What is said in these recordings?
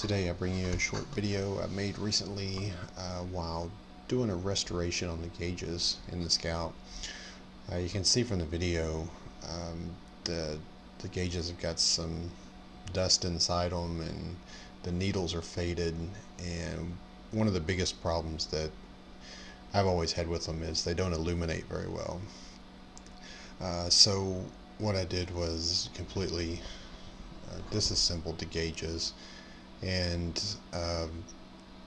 Today I bring you a short video I made recently while doing a restoration on the gauges in the Scout. You can see from the video the gauges have got some dust inside them and the needles are faded, and one of the biggest problems that I've always had with them is they don't illuminate very well. So what I did was completely disassembled the gauges, and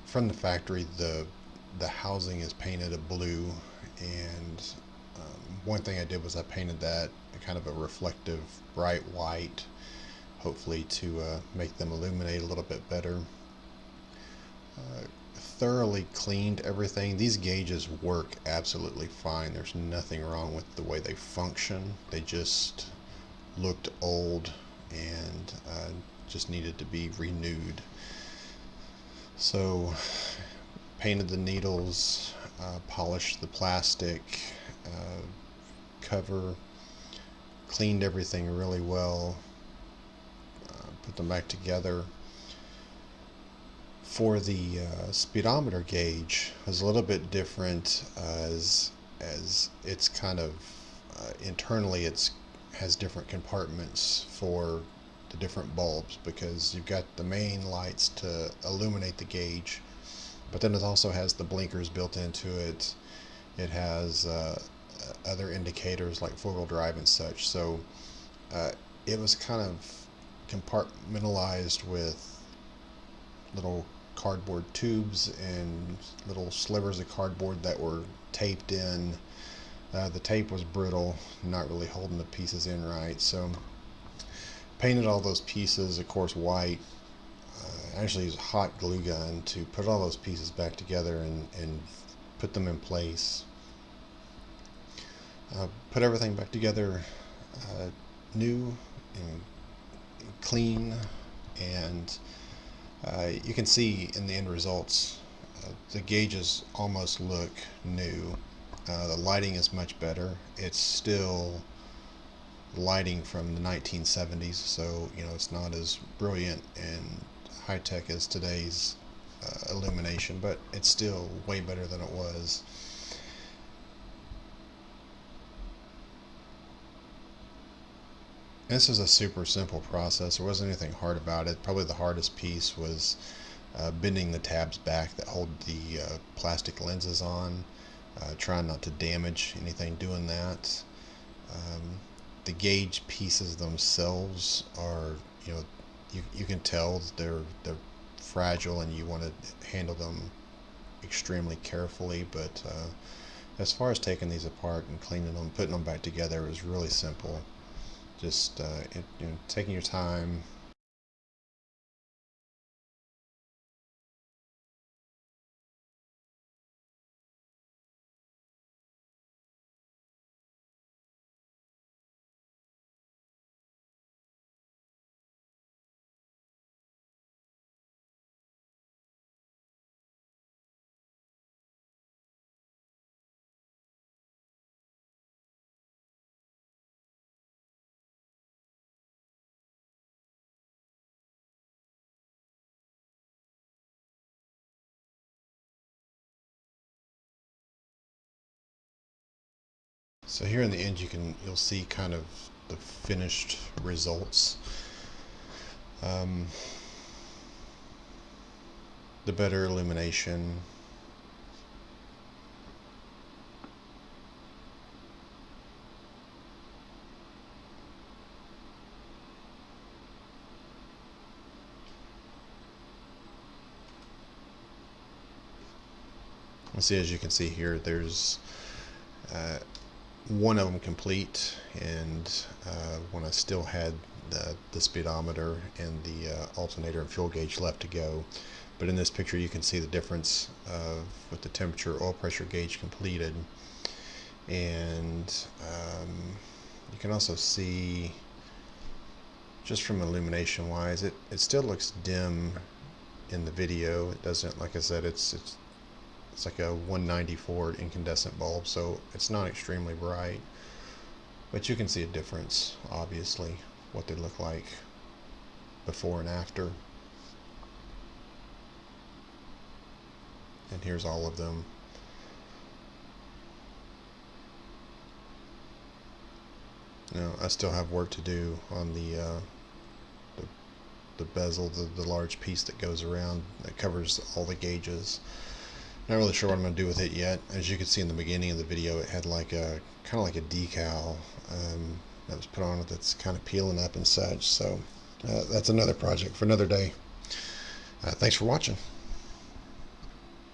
from the factory the housing is painted a blue, and one thing I did was I painted that kind of a reflective bright white, hopefully to make them illuminate a little bit better. Thoroughly cleaned everything. These gauges work absolutely fine. There's nothing wrong with the way they function. They just looked old and just needed to be renewed. So painted the needles, polished the plastic cover, cleaned everything really well, put them back together. For the speedometer gauge, was a little bit different as it's kind of internally it has different compartments for the different bulbs, because you've got the main lights to illuminate the gauge, but then it also has the blinkers built into it. It has other indicators like four-wheel drive and such. So it was kind of compartmentalized with little cardboard tubes and little slivers of cardboard that were taped in. The tape was brittle, not really holding the pieces in right, so painted all those pieces, of course, white. Actually used a hot glue gun to put all those pieces back together and put them in place. Put everything back together new and clean, and you can see in the end results the gauges almost look new. The lighting is much better. It's still lighting from the 1970s, so it's not as brilliant and high-tech as today's illumination, but it's still way better than it was. This is a super simple process. There wasn't anything hard about it. Probably the hardest piece was bending the tabs back that hold the plastic lenses on, trying not to damage anything doing that. The gauge pieces themselves are, you can tell they're fragile and you want to handle them extremely carefully, but as far as taking these apart and cleaning them, putting them back together, it was really simple. Just taking your time. So here in the end, you'll see kind of the finished results. The better illumination. See, as you can see here, there's one of them complete, and when I still had the speedometer and the alternator and fuel gauge left to go. But in this picture you can see the difference with the temperature oil pressure gauge completed, and you can also see just from illumination wise it still looks dim in the video. It doesn't, like I said, it's like a 194 incandescent bulb, so it's not extremely bright, but you can see a difference, obviously, what they look like before and after. and here's all of them. Now I still have work to do on the, the bezel, the large piece that goes around that covers all the gauges. Not really sure what I'm going to do with it yet. As you can see in the beginning of the video, it had like a kind of like a decal that was put on it that's kind of peeling up and such. So that's another project for another day. Thanks for watching.